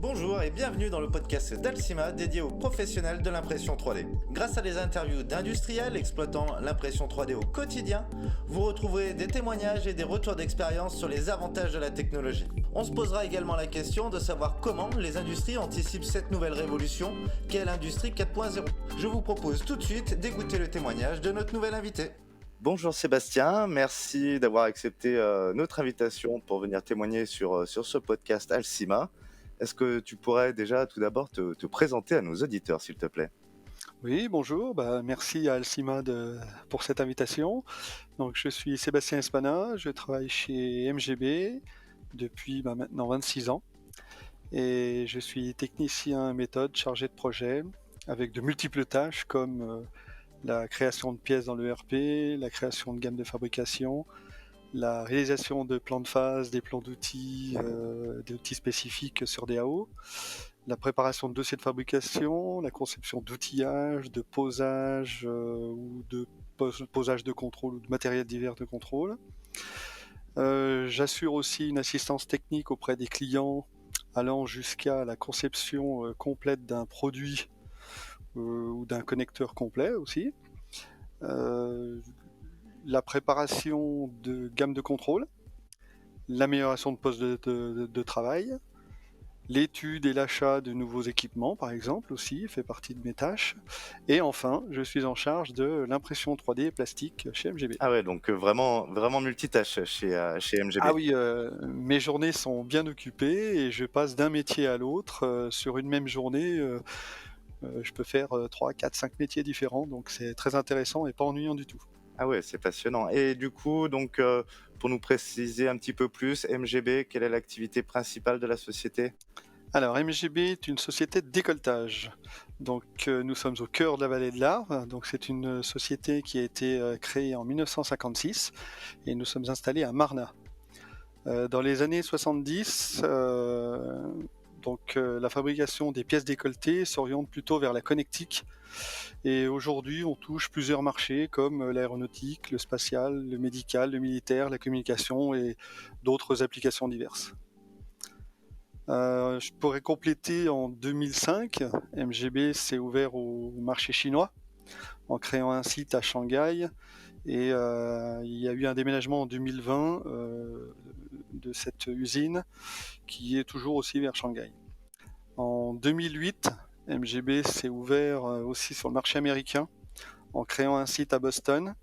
Bonjour et bienvenue dans le podcast d'Alcima dédié aux professionnels de l'impression 3D. Grâce à des interviews d'industriels exploitant l'impression 3D au quotidien, vous retrouverez des témoignages et des retours d'expérience sur les avantages de la technologie. On se posera également la question de savoir comment les industries anticipent cette nouvelle révolution qu'est l'industrie 4.0. Je vous propose tout de suite d'écouter le témoignage de notre nouvel invité. Bonjour Sébastien, merci d'avoir accepté notre invitation pour venir témoigner sur ce podcast Alcima. Est-ce que tu pourrais déjà tout d'abord te présenter à nos auditeurs, s'il te plaît? Oui, bonjour, merci à Alcima pour cette invitation. Donc, je suis Sébastien Espana, je travaille chez MGB depuis maintenant 26 ans et je suis technicien méthode chargé de projet avec de multiples tâches comme la création de pièces dans l'ERP, la création de gamme de fabrication, la réalisation de plans de phase, des plans d'outils, des outils spécifiques sur DAO, la préparation de dossiers de fabrication, la conception d'outillage, de posage ou de posage de contrôle ou de matériel divers de contrôle. J'assure aussi une assistance technique auprès des clients allant jusqu'à la conception complète d'un produit ou d'un connecteur complet aussi. La préparation de gamme de contrôle, l'amélioration de postes de travail, l'étude et l'achat de nouveaux équipements, par exemple, aussi, fait partie de mes tâches. Et enfin, je suis en charge de l'impression 3D plastique chez MGB. Ah ouais, donc vraiment multitâche chez MGB. Ah oui, mes journées sont bien occupées et je passe d'un métier à l'autre. Sur une même journée, je peux faire 3, 4, 5 métiers différents, donc c'est très intéressant et pas ennuyant du tout. Ah ouais, c'est passionnant. Et du coup, donc, pour nous préciser un petit peu plus, MGB, quelle est l'activité principale de la société? Alors, MGB est une société de décolletage. Donc, nous sommes au cœur de la vallée de l'Arve. Donc, c'est une société qui a été créée en 1956 et nous sommes installés à Marna. Dans les années 70, la fabrication des pièces décolletées s'oriente plutôt vers la connectique. Et aujourd'hui, on touche plusieurs marchés comme l'aéronautique, le spatial, le médical, le militaire, la communication et d'autres applications diverses. Je pourrais compléter en 2005, MGB s'est ouvert au marché chinois en créant un site à Shanghai et il y a eu un déménagement en 2020 de cette usine qui est toujours aussi vers Shanghai. En 2008, MGB s'est ouvert aussi sur le marché américain en créant un site à Boston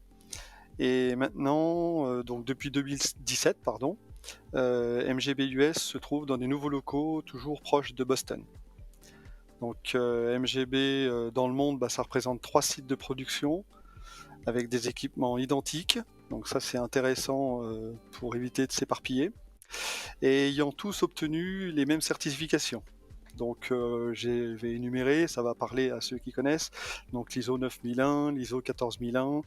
et maintenant, donc depuis 2017, MGB US se trouve dans des nouveaux locaux toujours proches de Boston. Donc MGB dans le monde, ça représente 3 sites de production avec des équipements identiques. Donc ça c'est intéressant pour éviter de s'éparpiller. Et ayant tous obtenu les mêmes certifications. Donc je vais énumérer, ça va parler à ceux qui connaissent. Donc l'ISO 9001, l'ISO 14001,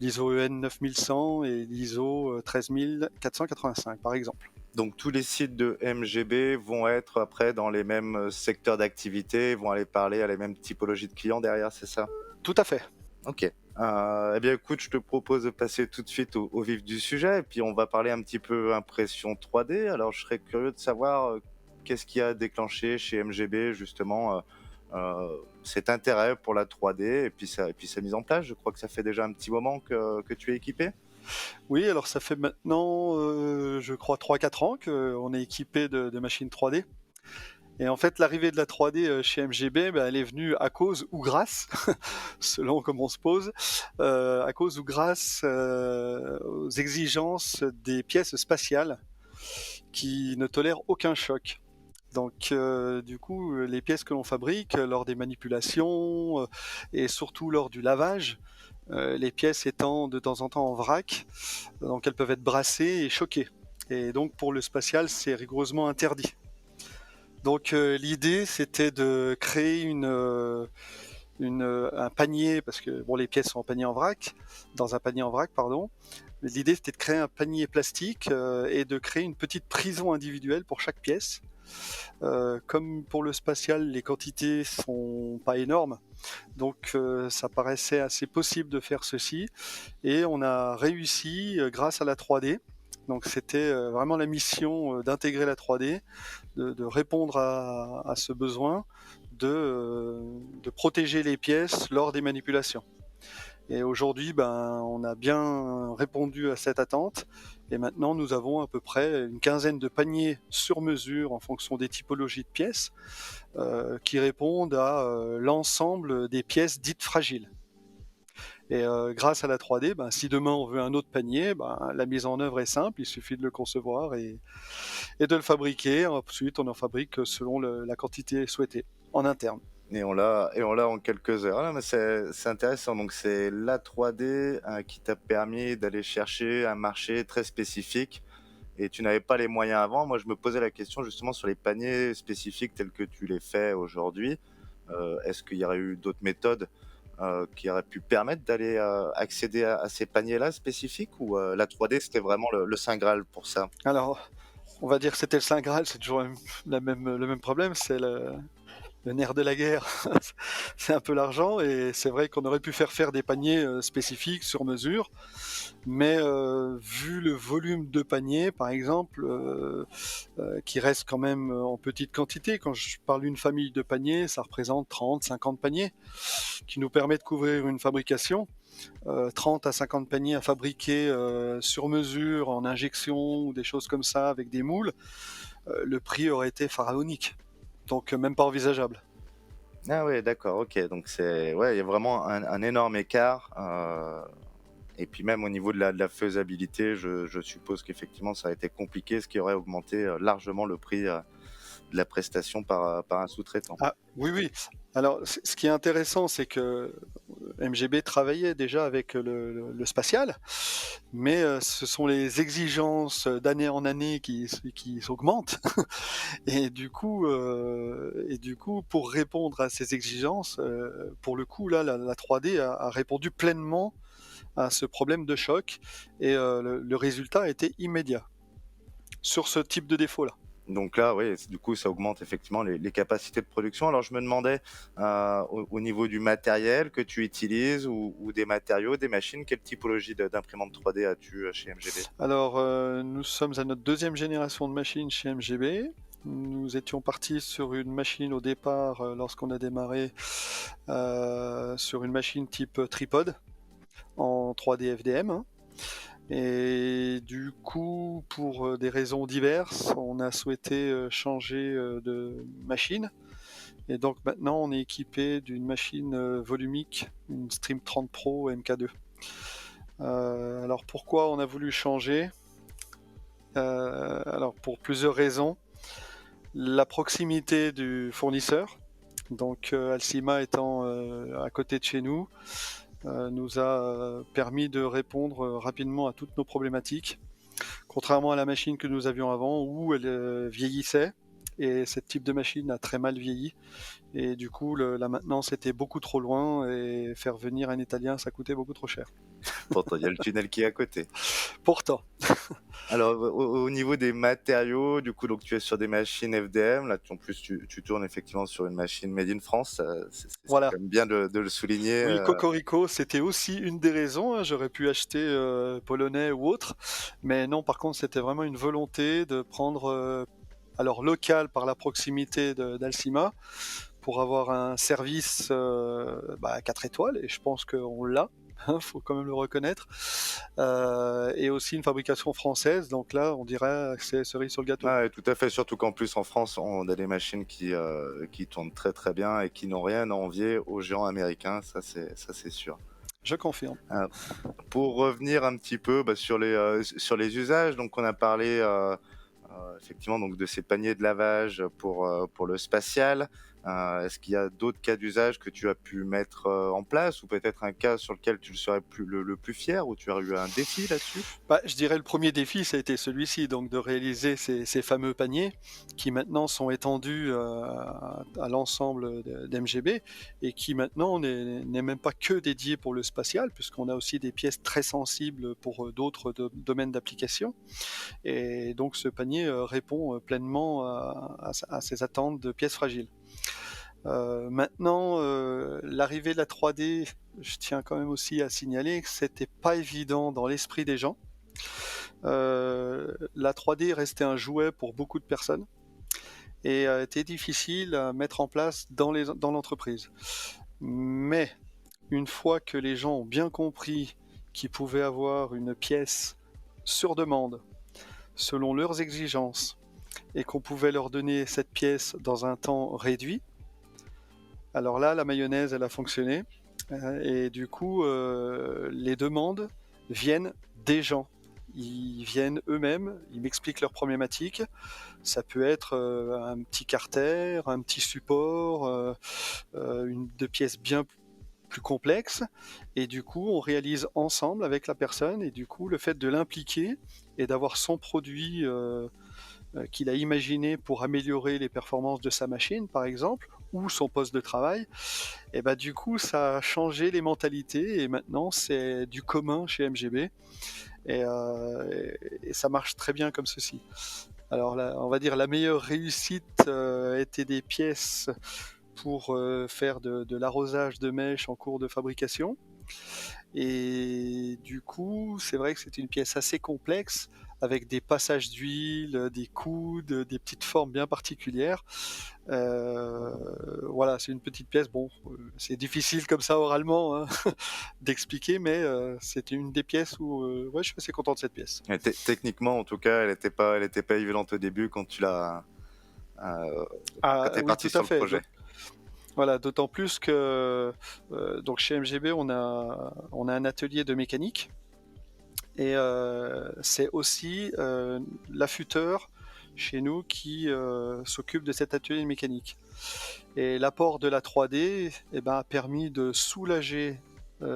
l'ISO EN 9100 et l'ISO 13485 par exemple. Donc tous les sites de MGB vont être après dans les mêmes secteurs d'activité, vont aller parler à les mêmes typologies de clients derrière, c'est ça? Tout à fait. Ok. Eh bien écoute, je te propose de passer tout de suite au vif du sujet, et puis on va parler un petit peu impression 3D. Alors je serais curieux de savoir qu'est-ce qui a déclenché chez MGB justement cet intérêt pour la 3D et puis sa mise en place. Je crois que ça fait déjà un petit moment que tu es équipé. Oui, alors ça fait maintenant, je crois 3-4 ans qu'on est équipé de machines 3D. Et en fait, l'arrivée de la 3D chez MGB, elle est venue à cause ou grâce, selon comment on se pose, à cause ou grâce aux exigences des pièces spatiales qui ne tolèrent aucun choc. Donc, du coup, les pièces que l'on fabrique lors des manipulations et surtout lors du lavage, les pièces étant de temps en temps en vrac, donc elles peuvent être brassées et choquées. Et donc, pour le spatial, c'est rigoureusement interdit. Donc l'idée c'était de créer un panier, parce que bon, les pièces sont dans un panier en vrac, pardon. L'idée c'était de créer un panier plastique et de créer une petite prison individuelle pour chaque pièce. Comme pour le spatial, les quantités sont pas énormes, donc ça paraissait assez possible de faire ceci. Et on a réussi, grâce à la 3D, Donc c'était vraiment la mission d'intégrer la 3D, de répondre à ce besoin de protéger les pièces lors des manipulations. Et aujourd'hui, on a bien répondu à cette attente. Et maintenant, nous avons à peu près une quinzaine de paniers sur mesure en fonction des typologies de pièces qui répondent à l'ensemble des pièces dites fragiles. Et grâce à la 3D, si demain on veut un autre panier, la mise en œuvre est simple, il suffit de le concevoir et de le fabriquer. Ensuite, on en fabrique selon la quantité souhaitée en interne. Et on l'a en quelques heures. Ah, mais c'est intéressant. Donc c'est la 3D qui t'a permis d'aller chercher un marché très spécifique et tu n'avais pas les moyens avant. Moi, je me posais la question justement sur les paniers spécifiques tels que tu les fais aujourd'hui. Est-ce qu'il y aurait eu d'autres méthodes qui auraient pu permettre d'aller accéder à ces paniers-là spécifiques ou la 3D c'était vraiment le Saint Graal pour ça? Alors, on va dire que c'était le Saint Graal, c'est toujours le même problème, c'est le nerf de la guerre, c'est un peu l'argent, et c'est vrai qu'on aurait pu faire des paniers spécifiques sur mesure, mais vu le volume de paniers, par exemple, qui reste quand même en petite quantité, quand je parle d'une famille de paniers, ça représente 30, 50 paniers, qui nous permet de couvrir une fabrication. 30 à 50 paniers à fabriquer sur mesure, en injection, ou des choses comme ça, avec des moules, le prix aurait été pharaonique. Donc même pas envisageable. Ah ouais, d'accord, ok. Donc il y a vraiment un énorme écart. Et puis même au niveau de la faisabilité, je suppose qu'effectivement ça a été compliqué, ce qui aurait augmenté largement le prix de la prestation par un sous-traitant. Ah oui, oui. Alors ce qui est intéressant, c'est que MGB travaillait déjà avec le spatial, mais ce sont les exigences d'année en année qui s'augmentent. Et du coup, pour répondre à ces exigences, pour le coup, là, la 3D a répondu pleinement à ce problème de choc, et le résultat a été immédiat sur ce type de défaut-là. Donc là, oui, du coup, ça augmente effectivement les capacités de production. Alors je me demandais, au niveau du matériel que tu utilises ou des matériaux, des machines, quelle typologie d'imprimante 3D as-tu chez MGB? Alors, nous sommes à notre deuxième génération de machines chez MGB. Nous étions partis sur une machine au départ, lorsqu'on a démarré, sur une machine type tripode en 3D FDM, hein. Et du coup, pour des raisons diverses, on a souhaité changer de machine. Et donc maintenant, on est équipé d'une machine volumique, une Stream 30 Pro MK2. Alors pourquoi on a voulu changer? Alors pour plusieurs raisons. La proximité du fournisseur, donc Alcima étant à côté de chez nous, nous a permis de répondre rapidement à toutes nos problématiques, contrairement à la machine que nous avions avant où elle vieillissait, et ce type de machine a très mal vieilli, et du coup la maintenance était beaucoup trop loin, et faire venir un Italien ça coûtait beaucoup trop cher. Pourtant, il y a le tunnel qui est à côté. Pourtant. Alors, au niveau des matériaux, du coup, donc tu es sur des machines FDM. Là, en plus, tu tournes effectivement sur une machine made in France. C'est Voilà. quand même bien de le souligner. Oui, Cocorico, c'était aussi une des raisons, hein. J'aurais pu acheter polonais ou autre, mais non, par contre, c'était vraiment une volonté de prendre alors local par la proximité d'Alcima pour avoir un service 4 étoiles, et je pense qu'on l'a, hein, faut quand même le reconnaître, et aussi une fabrication française, donc là, on dirait que c'est cerise sur le gâteau. Ouais, tout à fait. Surtout qu'en plus, en France, on a des machines qui tournent très très bien et qui n'ont rien à envier aux géants américains. Ça, c'est sûr. Je confirme. Pour revenir un petit peu sur les usages, donc on a parlé effectivement donc de ces paniers de lavage pour le spatial. Est-ce qu'il y a d'autres cas d'usage que tu as pu mettre en place, ou peut-être un cas sur lequel tu serais le plus fier, ou tu as eu un défi là-dessus? Je dirais le premier défi, ça a été celui-ci, donc de réaliser ces fameux paniers qui maintenant sont étendus à l'ensemble d'MGB, et qui maintenant n'est même pas que dédié pour le spatial, puisqu'on a aussi des pièces très sensibles pour d'autres domaines d'application. Et donc ce panier répond pleinement à ces attentes de pièces fragiles. Maintenant, l'arrivée de la 3D, je tiens quand même aussi à signaler que c'était pas évident dans l'esprit des gens. la 3D restait un jouet pour beaucoup de personnes et était difficile à mettre en place dans l'entreprise. Mais une fois que les gens ont bien compris qu'ils pouvaient avoir une pièce sur demande, selon leurs exigences, et qu'on pouvait leur donner cette pièce dans un temps réduit, alors là, la mayonnaise, elle a fonctionné. Et du coup, les demandes viennent des gens. Ils viennent eux-mêmes, ils m'expliquent leurs problématiques. Ça peut être un petit carter, un petit support, de pièces bien plus complexes. Et du coup, on réalise ensemble avec la personne. Et du coup, le fait de l'impliquer et d'avoir son produit qu'il a imaginé pour améliorer les performances de sa machine, par exemple, ou son poste de travail, et bah du coup, ça a changé les mentalités et maintenant c'est du commun chez MGB et ça marche très bien comme ceci. Alors là, on va dire la meilleure réussite était des pièces pour faire de l'arrosage de mèches en cours de fabrication. Et du coup, c'est vrai que c'est une pièce assez complexe avec des passages d'huile, des coudes, des petites formes bien particulières. Voilà, c'est une petite pièce. Bon, c'est difficile comme ça oralement hein, d'expliquer, mais c'était une des pièces où ouais, je suis assez content de cette pièce. Et techniquement, en tout cas, elle était pas évidente au début quand tu l'as, quand t'es Oui, parti tout sur à le fait. projet. Voilà, d'autant plus que donc chez MGB, on a un atelier de mécanique et c'est aussi l'affûteur chez nous qui s'occupe de cet atelier de mécanique. Et l'apport de la 3D eh ben, a permis de soulager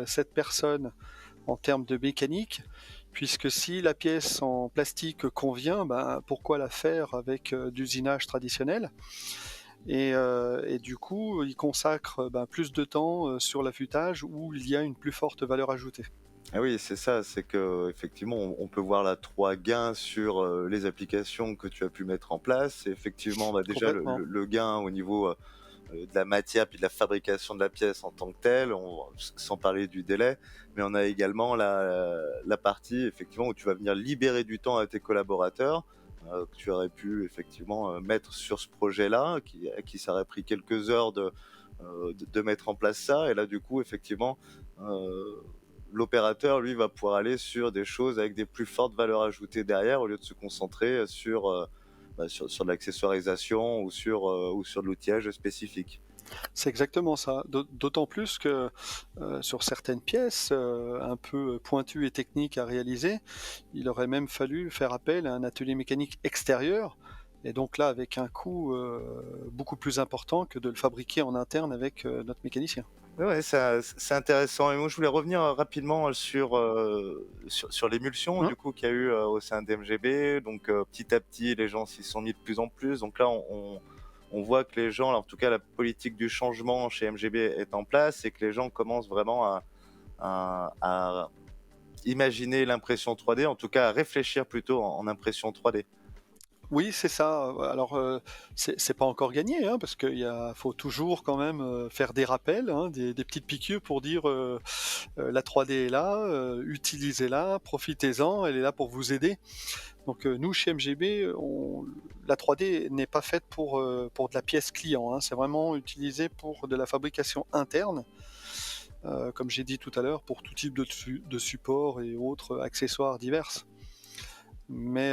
cette personne en termes de mécanique, puisque si la pièce en plastique convient, ben, pourquoi la faire avec d'usinage traditionnel et du coup, il consacre ben, plus de temps sur l'affûtage où il y a une plus forte valeur ajoutée. Ah oui, c'est ça, c'est que effectivement, on peut voir là 3 gains sur les applications que tu as pu mettre en place. Et effectivement, bah, déjà Complètement. le gain au niveau de la matière puis de la fabrication de la pièce en tant que telle, sans parler du délai, mais on a également la partie effectivement où tu vas venir libérer du temps à tes collaborateurs que tu aurais pu effectivement mettre sur ce projet-là, qui ça aurait pris quelques heures de mettre en place ça. Et là, du coup, effectivement, euh, l'opérateur, lui, va pouvoir aller sur des choses avec des plus fortes valeurs ajoutées derrière, au lieu de se concentrer sur de l'accessoirisation ou sur de l'outillage spécifique. C'est exactement ça. D'autant plus que sur certaines pièces un peu pointues et techniques à réaliser, il aurait même fallu faire appel à un atelier mécanique extérieur, et donc là avec un coût beaucoup plus important que de le fabriquer en interne avec notre mécanicien. Ouais, c'est intéressant. Et moi, je voulais revenir rapidement sur l'émulsion Hein. du coup qu'il y a eu au sein d'MGB. Donc petit à petit, les gens s'y sont mis de plus en plus. Donc là, on voit que les gens, en tout cas, la politique du changement chez MGB est en place et que les gens commencent vraiment à imaginer l'impression 3D, en tout cas à réfléchir plutôt en impression 3D. Oui, c'est ça. Alors, c'est pas encore gagné, hein, parce faut toujours quand même faire des rappels, hein, des petites piqûres pour dire la 3D est là, utilisez-la, profitez-en, elle est là pour vous aider. Donc nous, chez MGB, la 3D n'est pas faite pour de la pièce client, hein, c'est vraiment utilisé pour de la fabrication interne, comme j'ai dit tout à l'heure, pour tout type de support et autres accessoires divers. Mais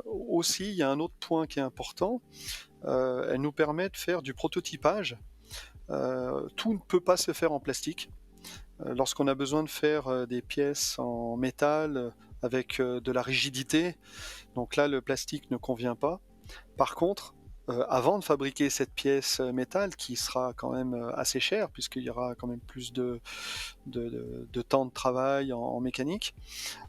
aussi, il y a un autre point qui est important, elle nous permet de faire du prototypage. Tout ne peut pas se faire en plastique. Lorsqu'on a besoin de faire des pièces en métal avec de la rigidité, donc là le plastique ne convient pas. Par contre, avant de fabriquer cette pièce métal qui sera quand même assez chère puisqu'il y aura quand même plus de temps de travail en mécanique,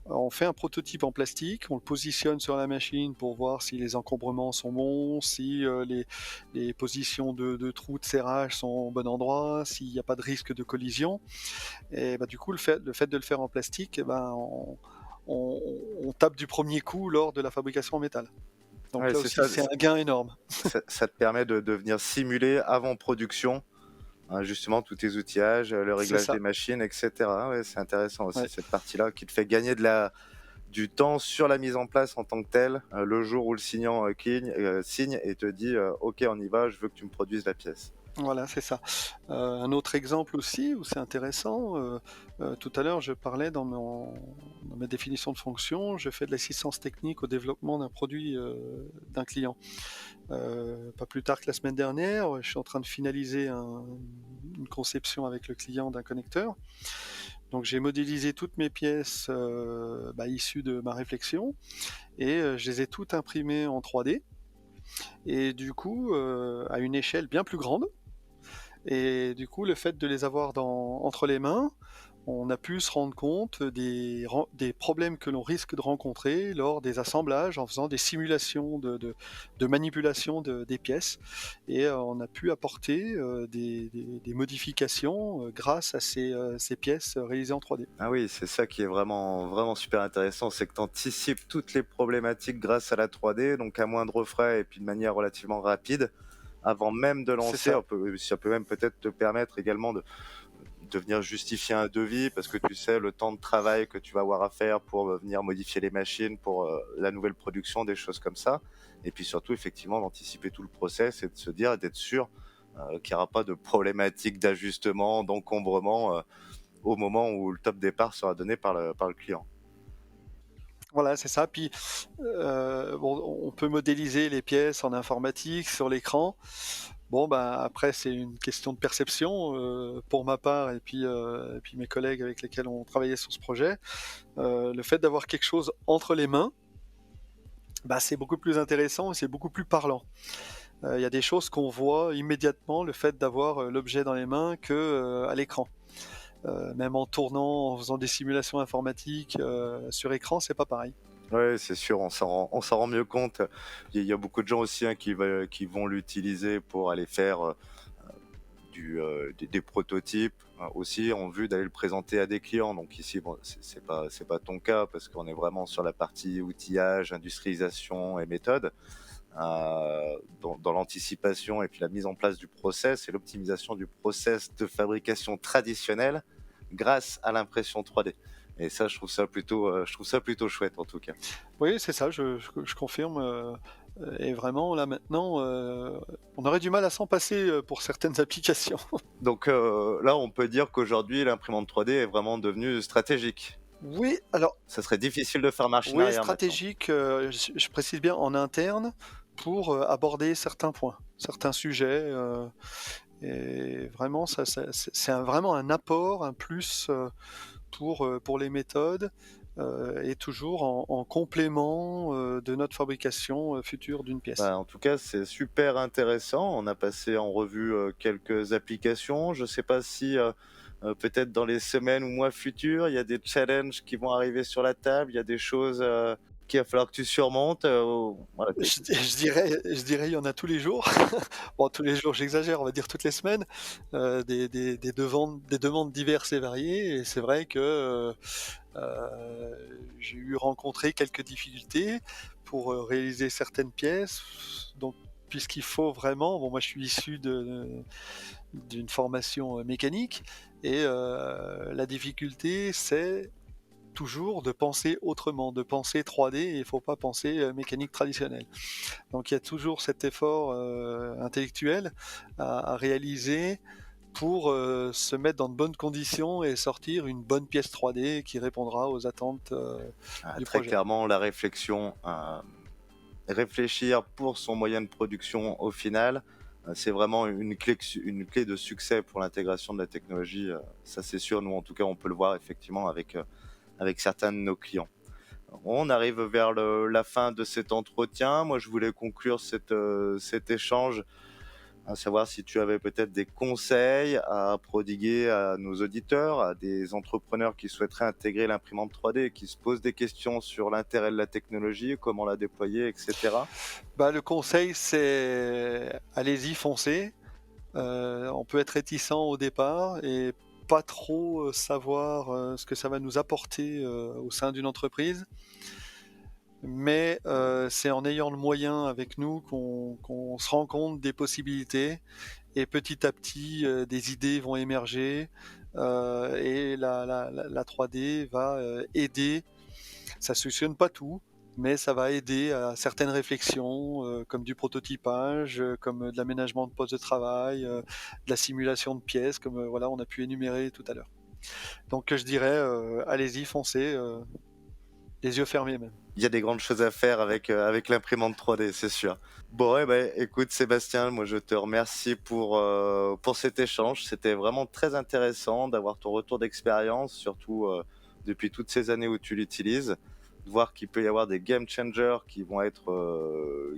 on fait un prototype en plastique, on le positionne sur la machine pour voir si les encombrements sont bons, si les positions de trous de serrage sont au bon endroit, s'il n'y a pas de risque de collision. Et bah, du coup, le fait de le faire en plastique, eh ben, on tape du premier coup lors de la fabrication en métal. Donc Ouais, là c'est aussi, ça. c'est un gain énorme. Ça te permet de venir simuler avant production, hein, justement, tous tes outillages, le C'est réglage ça. des machines, etc. Ouais, c'est intéressant aussi Ouais. cette partie-là qui te fait gagner du temps sur la mise en place en tant que telle, le jour où le signant signe et te dit OK, on y va, je veux que tu me produises la pièce. Voilà, c'est ça. Un autre exemple aussi où c'est intéressant, tout à l'heure je parlais dans ma définition de fonction, je fais de l'assistance technique au développement d'un produit, d'un client. Pas plus tard que la semaine dernière, je suis en train de finaliser une conception avec le client d'un connecteur. Donc j'ai modélisé toutes mes pièces, issues de ma réflexion et je les ai toutes imprimées en 3D et du coup, à une échelle bien plus grande. Et du coup, le fait de les avoir entre les mains, on a pu se rendre compte des problèmes que l'on risque de rencontrer lors des assemblages en faisant des simulations de manipulation des pièces. Et on a pu apporter des modifications grâce à ces pièces réalisées en 3D. Ah oui, c'est ça qui est vraiment, vraiment super intéressant, c'est que tu anticipes toutes les problématiques grâce à la 3D, donc à moindre frais et puis de manière relativement rapide. Avant même de C'est lancer, ça. ça peut même peut-être te permettre également de venir justifier un devis parce que tu sais le temps de travail que tu vas avoir à faire pour venir modifier les machines, pour la nouvelle production, des choses comme ça. Et puis surtout, effectivement, d'anticiper tout le process et de se dire, d'être sûr qu'il n'y aura pas de problématique d'ajustement, d'encombrement au moment où le top départ sera donné par le client. Voilà, c'est ça. Puis, on peut modéliser les pièces en informatique sur l'écran. Bon, bah, après, c'est une question de perception, pour ma part et puis mes collègues avec lesquels on travaillait sur ce projet. Le fait d'avoir quelque chose entre les mains, bah, c'est beaucoup plus intéressant et c'est beaucoup plus parlant. Il y a des choses qu'on voit immédiatement, le fait d'avoir, l'objet dans les mains que, à l'écran. Même en tournant, en faisant des simulations informatiques, sur écran, c'est pas pareil. Ouais, c'est sûr, on s'en rend mieux compte. Il y a beaucoup de gens aussi hein, qui vont l'utiliser pour aller faire des prototypes aussi en vue d'aller le présenter à des clients. Donc ici, bon, c'est pas ton cas parce qu'on est vraiment sur la partie outillage, industrialisation et méthode. Dans l'anticipation et puis la mise en place du process et l'optimisation du process de fabrication traditionnel grâce à l'impression 3D. Et ça, je trouve ça plutôt chouette en tout cas. Oui, c'est ça, je confirme. Et vraiment, là maintenant, on aurait du mal à s'en passer pour certaines applications. Donc là, on peut dire qu'aujourd'hui, l'imprimante 3D est vraiment devenue stratégique. Oui, alors, Ça serait difficile de faire marche en oui, arrière maintenant. stratégique, je précise bien en interne pour aborder certains points, certains sujets. Et vraiment, c'est vraiment un apport, un plus pour les méthodes. Et toujours en complément de notre fabrication future d'une pièce. Bah, en tout cas, c'est super intéressant. On a passé en revue quelques applications. Je ne sais pas si peut-être dans les semaines ou mois futurs, il y a des challenges qui vont arriver sur la table. Il y a des choses qu'il va falloir que tu surmontes. Voilà. Je dirais, il y en a tous les jours. Bon, tous les jours, j'exagère, on va dire toutes les semaines, des demandes diverses et variées. Et c'est vrai que j'ai eu rencontré quelques difficultés pour réaliser certaines pièces. Donc, puisqu'il faut vraiment, bon, moi je suis issu d'une formation mécanique, et la difficulté, c'est toujours de penser autrement, de penser 3D, et il ne faut pas penser mécanique traditionnelle. Donc il y a toujours cet effort intellectuel à réaliser pour se mettre dans de bonnes conditions et sortir une bonne pièce 3D qui répondra aux attentes du Très projet. clairement, la réflexion, réfléchir pour son moyen de production au final, c'est vraiment une clé de succès pour l'intégration de la technologie. Ça, c'est sûr. Nous, en tout cas, on peut le voir effectivement avec certains de nos clients. On arrive vers la fin de cet entretien. Moi, je voulais conclure cet échange, à savoir si tu avais peut-être des conseils à prodiguer à nos auditeurs, à des entrepreneurs qui souhaiteraient intégrer l'imprimante 3D et qui se posent des questions sur l'intérêt de la technologie, comment la déployer, etc. Bah, le conseil, c'est allez-y, foncez. On peut être réticent au départ et pas trop savoir ce que ça va nous apporter au sein d'une entreprise. Mais c'est en ayant le moyen avec nous qu'on se rend compte des possibilités, et petit à petit des idées vont émerger, et la 3D va aider Ça solutionne pas tout, mais ça va aider à certaines réflexions, comme du prototypage, comme de l'aménagement de postes de travail, de la simulation de pièces, comme voilà, on a pu énumérer tout à l'heure. Donc je dirais, allez-y, foncez, les yeux fermés même. Il y a des grandes choses à faire avec l'imprimante 3D, c'est sûr. Bon, ouais, bah, écoute, Sébastien, moi je te remercie pour cet échange. C'était vraiment très intéressant d'avoir ton retour d'expérience, surtout depuis toutes ces années où tu l'utilises, de voir qu'il peut y avoir des game changers qui vont être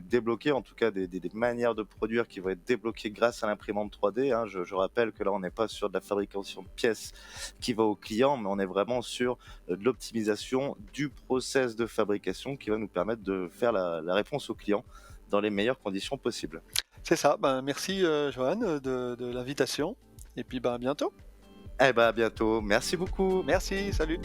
débloqués, en tout cas des manières de produire qui vont être débloquées grâce à l'imprimante 3D. Hein. Je rappelle que là, on n'est pas sur de la fabrication de pièces qui va au client, mais on est vraiment sur de l'optimisation du process de fabrication qui va nous permettre de faire la réponse au client dans les meilleures conditions possibles. C'est ça, ben merci, Johan, de l'invitation et puis, ben, à bientôt. Eh ben, à bientôt. Merci beaucoup. Merci, salut.